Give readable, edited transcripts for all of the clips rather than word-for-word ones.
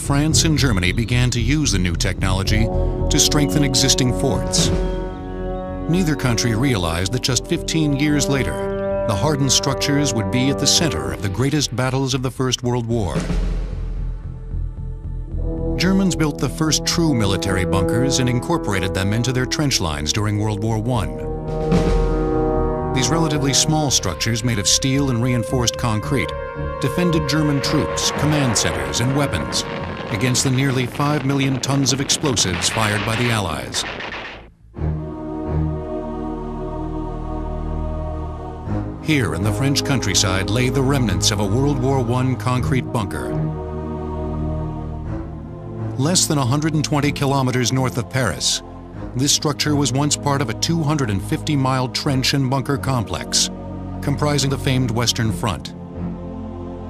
France and Germany began to use the new technology to strengthen existing forts. Neither country realized that just 15 years later, the hardened structures would be at the center of the greatest battles of the First World War. Germans built the first true military bunkers and incorporated them into their trench lines during World War I. These relatively small structures made of steel and reinforced concrete defended German troops, command centers, and weapons against the nearly 5 million tons of explosives fired by the Allies. Here in the French countryside lay the remnants of a World War I concrete bunker. Less than 120 kilometers north of Paris, this structure was once part of a 250-mile trench and bunker complex, comprising the famed Western Front.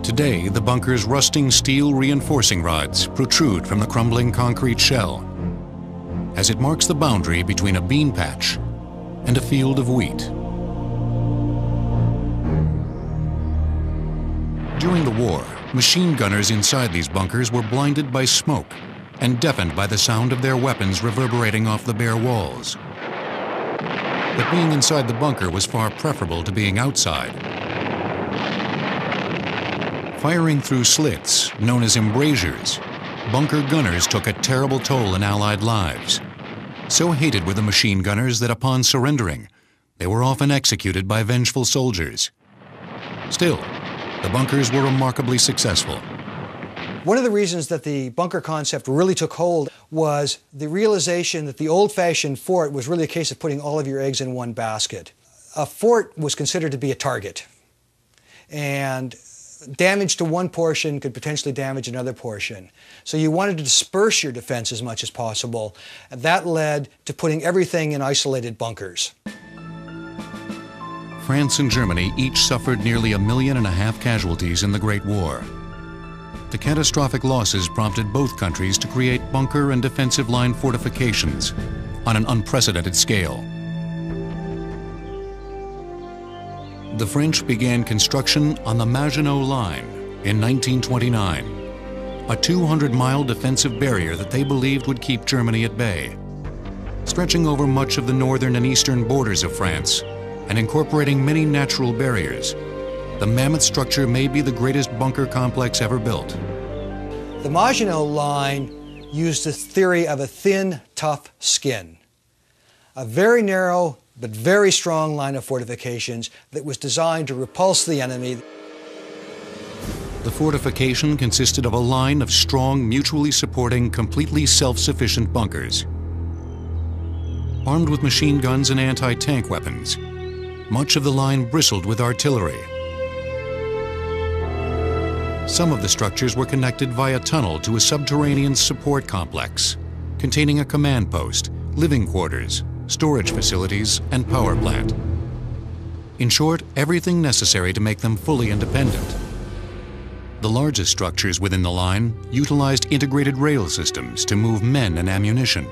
Today, the bunker's rusting steel reinforcing rods protrude from the crumbling concrete shell, as it marks the boundary between a bean patch and a field of wheat. During the war, machine gunners inside these bunkers were blinded by smoke and deafened by the sound of their weapons reverberating off the bare walls. But being inside the bunker was far preferable to being outside. Firing through slits, known as embrasures, bunker gunners took a terrible toll in Allied lives. So hated were the machine gunners that upon surrendering, they were often executed by vengeful soldiers. Still, the bunkers were remarkably successful. One of the reasons that the bunker concept really took hold was the realization that the old-fashioned fort was really a case of putting all of your eggs in one basket. A fort was considered to be a target, and damage to one portion could potentially damage another portion. So you wanted to disperse your defense as much as possible, and that led to putting everything in isolated bunkers. France and Germany each suffered nearly 1.5 million casualties in the Great War. The catastrophic losses prompted both countries to create bunker and defensive line fortifications on an unprecedented scale. The French began construction on the Maginot Line in 1929, a 200-mile defensive barrier that they believed would keep Germany at bay. Stretching over much of the northern and eastern borders of France and incorporating many natural barriers, the mammoth structure may be the greatest bunker complex ever built. The Maginot Line used the theory of a thin, tough skin. A very narrow but very strong line of fortifications that was designed to repulse the enemy. The fortification consisted of a line of strong, mutually supporting, completely self-sufficient bunkers. Armed with machine guns and anti-tank weapons, much of the line bristled with artillery. Some of the structures were connected via tunnel to a subterranean support complex containing a command post, living quarters, storage facilities, and power plant. In short, everything necessary to make them fully independent. The largest structures within the line utilized integrated rail systems to move men and ammunition.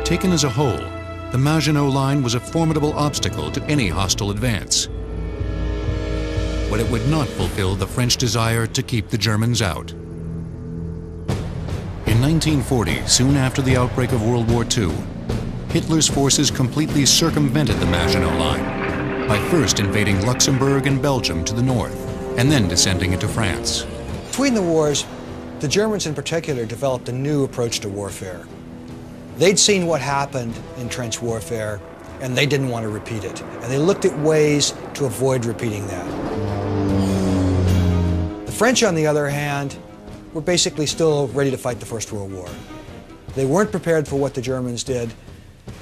Taken as a whole, the Maginot Line was a formidable obstacle to any hostile advance. But it would not fulfill the French desire to keep the Germans out. In 1940, soon after the outbreak of World War II, Hitler's forces completely circumvented the Maginot Line by first invading Luxembourg and Belgium to the north, and then descending into France. Between the wars, the Germans in particular developed a new approach to warfare. They'd seen what happened in trench warfare, and they didn't want to repeat it. And they looked at ways to avoid repeating that. The French, on the other hand, were basically still ready to fight the First World War. They weren't prepared for what the Germans did,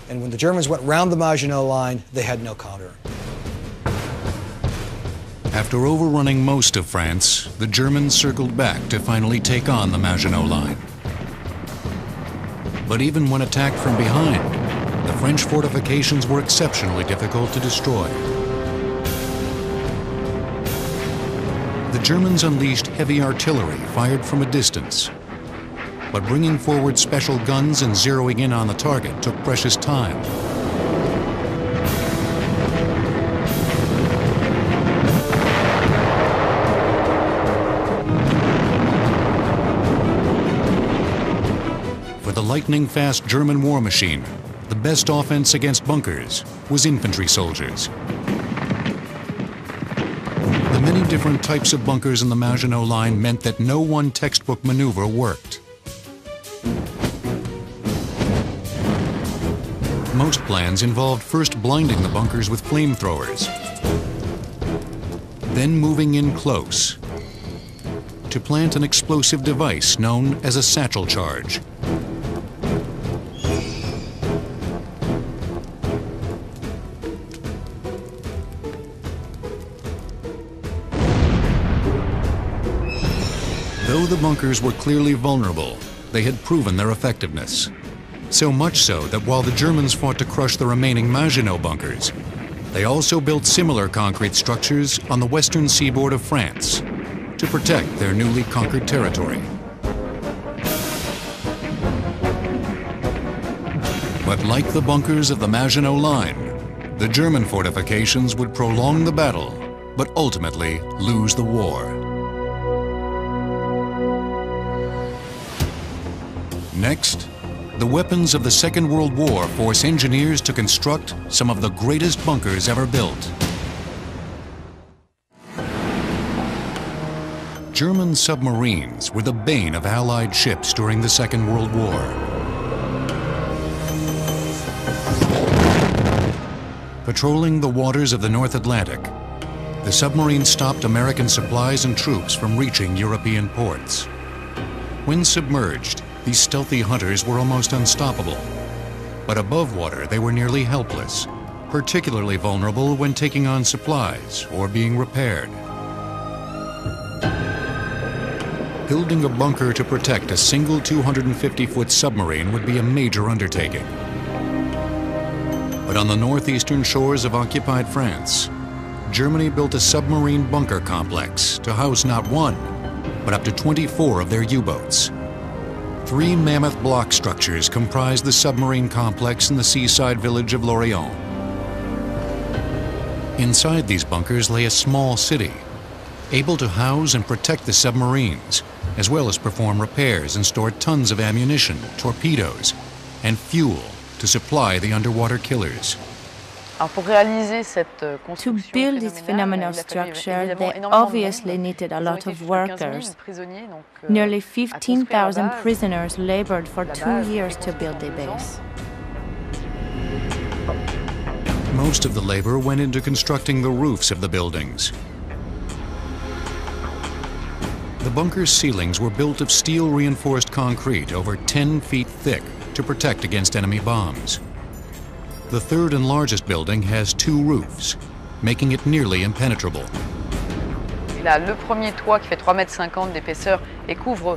and when the Germans went round the Maginot Line, they had no counter. After overrunning most of France, the Germans circled back to finally take on the Maginot Line. But even when attacked from behind, the French fortifications were exceptionally difficult to destroy. The Germans unleashed heavy artillery fired from a distance, but bringing forward special guns and zeroing in on the target took precious time. the lightning-fast German war machine, the best offense against bunkers was infantry soldiers. The many different types of bunkers in the Maginot Line meant that no one textbook maneuver worked. Most plans involved first blinding the bunkers with flamethrowers, then moving in close to plant an explosive device known as a satchel charge. Though the bunkers were clearly vulnerable, they had proven their effectiveness. So much so that while the Germans fought to crush the remaining Maginot bunkers, they also built similar concrete structures on the western seaboard of France to protect their newly conquered territory. But like the bunkers of the Maginot Line, the German fortifications would prolong the battle, but ultimately lose the war. Next, the weapons of the Second World War force engineers to construct some of the greatest bunkers ever built. German submarines were the bane of Allied ships during the Second World War. Patrolling the waters of the North Atlantic, the submarines stopped American supplies and troops from reaching European ports. When submerged, these stealthy hunters were almost unstoppable. But above water, they were nearly helpless, particularly vulnerable when taking on supplies or being repaired. Building a bunker to protect a single 250-foot submarine would be a major undertaking. But on the northeastern shores of occupied France, Germany built a submarine bunker complex to house not one, but up to 24 of their U-boats. 3 mammoth block structures comprise the submarine complex in the seaside village of Lorient. Inside these bunkers lay a small city, able to house and protect the submarines, as well as perform repairs and store tons of ammunition, torpedoes, and fuel to supply the underwater killers. To build this phenomenal structure, they obviously needed a lot of workers. Nearly 15,000 prisoners labored for 2 years to build the base. Most of the labor went into constructing the roofs of the buildings. The bunker's ceilings were built of steel-reinforced concrete over 10 feet thick to protect against enemy bombs. The third and largest building has 2 roofs, making it nearly impenetrable.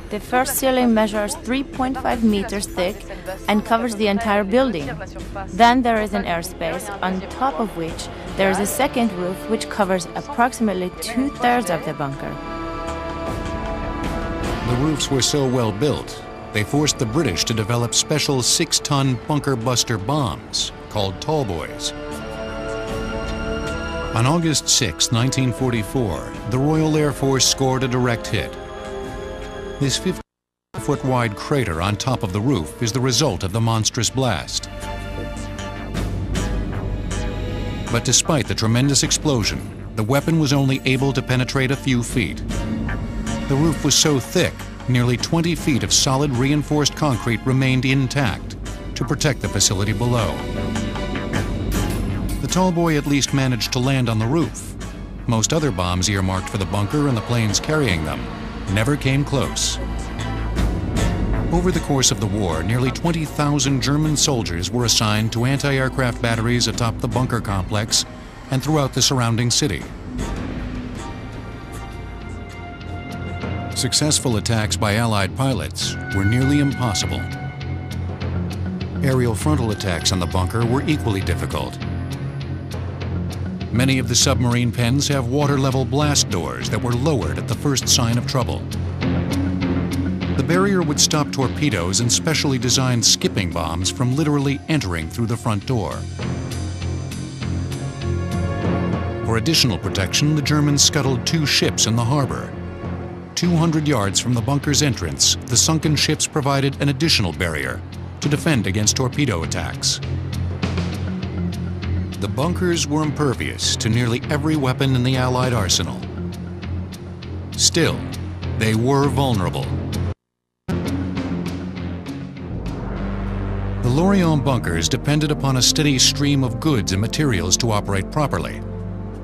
The first ceiling measures 3.5 meters thick and covers the entire building. Then there is an airspace, on top of which there is a second roof which covers approximately 2/3 of the bunker. The roofs were so well built, they forced the British to develop special 6-ton bunker buster bombs called tall boys. On August 6, 1944, the Royal Air Force scored a direct hit. This 50-foot wide crater on top of the roof is the result of the monstrous blast. But despite the tremendous explosion, the weapon was only able to penetrate a few feet. The roof was so thick, nearly 20 feet of solid reinforced concrete remained intact to protect the facility below. The tall boy at least managed to land on the roof. Most other bombs earmarked for the bunker and the planes carrying them never came close. Over the course of the war, nearly 20,000 German soldiers were assigned to anti-aircraft batteries atop the bunker complex and throughout the surrounding city. Successful attacks by Allied pilots were nearly impossible. Aerial frontal attacks on the bunker were equally difficult. Many of the submarine pens have water-level blast doors that were lowered at the first sign of trouble. The barrier would stop torpedoes and specially designed skipping bombs from literally entering through the front door. For additional protection, the Germans scuttled 2 ships in the harbor. 200 yards from the bunker's entrance, the sunken ships provided an additional barrier, to defend against torpedo attacks. The bunkers were impervious to nearly every weapon in the Allied arsenal. Still, they were vulnerable. The Lorient bunkers depended upon a steady stream of goods and materials to operate properly.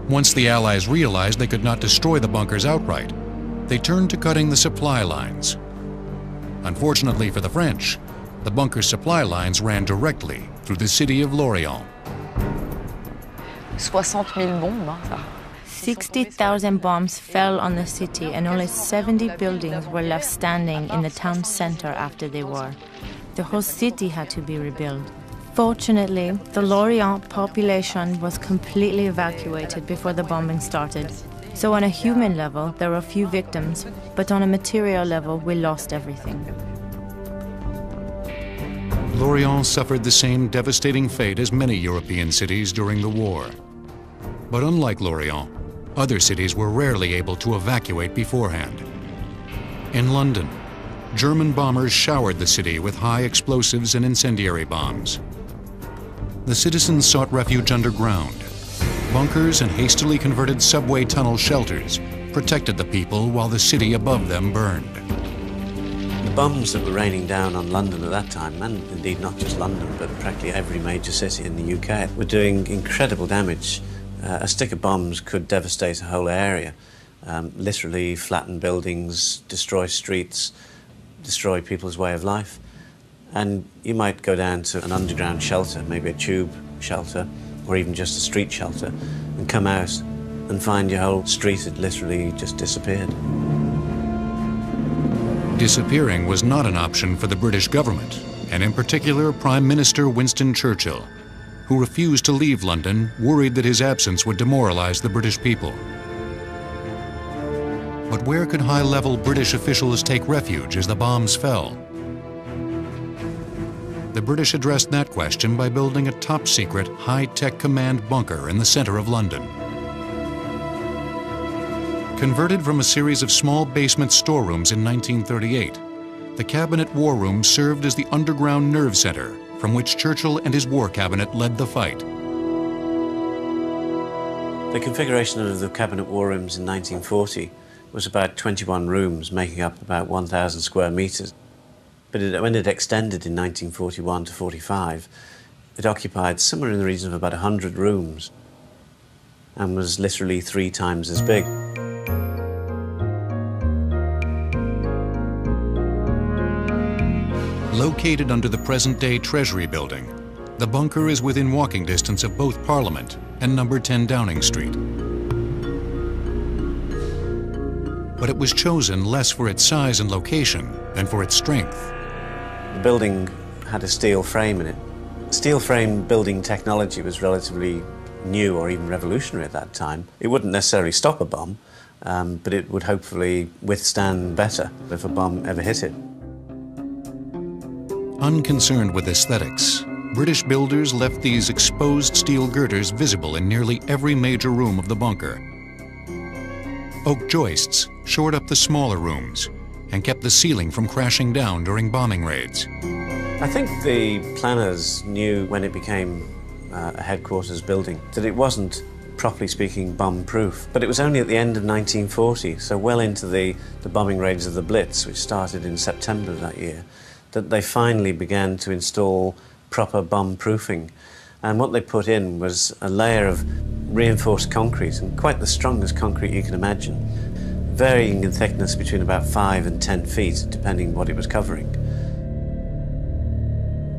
Once the Allies realized they could not destroy the bunkers outright, they turned to cutting the supply lines. Unfortunately for the French, the bunker supply lines ran directly through the city of Lorient. 60,000 bombs fell on the city and only 70 buildings were left standing in the town center after the war. The whole city had to be rebuilt. Fortunately, the Lorient population was completely evacuated before the bombing started. So on a human level, there were few victims, but on a material level, we lost everything. Lorient suffered the same devastating fate as many European cities during the war. But unlike Lorient, other cities were rarely able to evacuate beforehand. In London, German bombers showered the city with high explosives and incendiary bombs. The citizens sought refuge underground. Bunkers and hastily converted subway tunnel shelters protected the people while the city above them burned. The bombs that were raining down on London at that time, and indeed not just London, but practically every major city in the UK, were doing incredible damage. A stick of bombs could devastate a whole area, literally flatten buildings, destroy streets, destroy people's way of life. And you might go down to an underground shelter, maybe a tube shelter, or even just a street shelter, and come out and find your whole street had literally just disappeared. Disappearing was not an option for the British government, and in particular Prime Minister Winston Churchill, who refused to leave London, worried that his absence would demoralize the British people. But where could high-level British officials take refuge as the bombs fell? The British addressed that question by building a top-secret, high-tech command bunker in the center of London. Converted from a series of small basement storerooms in 1938, the Cabinet War Room served as the underground nerve center from which Churchill and his war cabinet led the fight. The configuration of the Cabinet War Rooms in 1940 was about 21 rooms, making up about 1,000 square metres. But when it extended in 1941 to 45, it occupied somewhere in the region of about 100 rooms and was literally 3 times as big. Located under the present-day Treasury building, the bunker is within walking distance of both Parliament and number 10 Downing Street. But it was chosen less for its size and location than for its strength. The building had a steel frame in it. Steel frame building technology was relatively new or even revolutionary at that time. It wouldn't necessarily stop a bomb, but it would hopefully withstand better if a bomb ever hit it. Unconcerned with aesthetics, British builders left these exposed steel girders visible in nearly every major room of the bunker. Oak joists shored up the smaller rooms and kept the ceiling from crashing down during bombing raids. I think the planners knew when it became a headquarters building that it wasn't, properly speaking, bomb-proof. But it was only at the end of 1940, so well into the bombing raids of the Blitz, which started in September of that year, that they finally began to install proper bomb-proofing. And what they put in was a layer of reinforced concrete, and quite the strongest concrete you can imagine, varying in thickness between about 5 and 10 feet, depending what it was covering.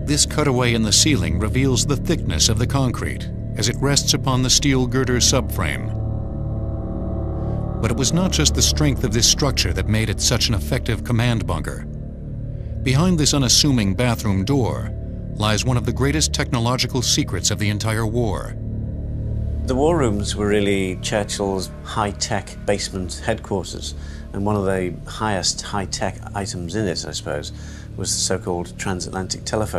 This cutaway in the ceiling reveals the thickness of the concrete as it rests upon the steel girder subframe. But it was not just the strength of this structure that made it such an effective command bunker. Behind this unassuming bathroom door lies one of the greatest technological secrets of the entire war. The war rooms were really Churchill's high-tech basement headquarters, and one of the highest high-tech items in it, I suppose, was the so-called transatlantic telephone.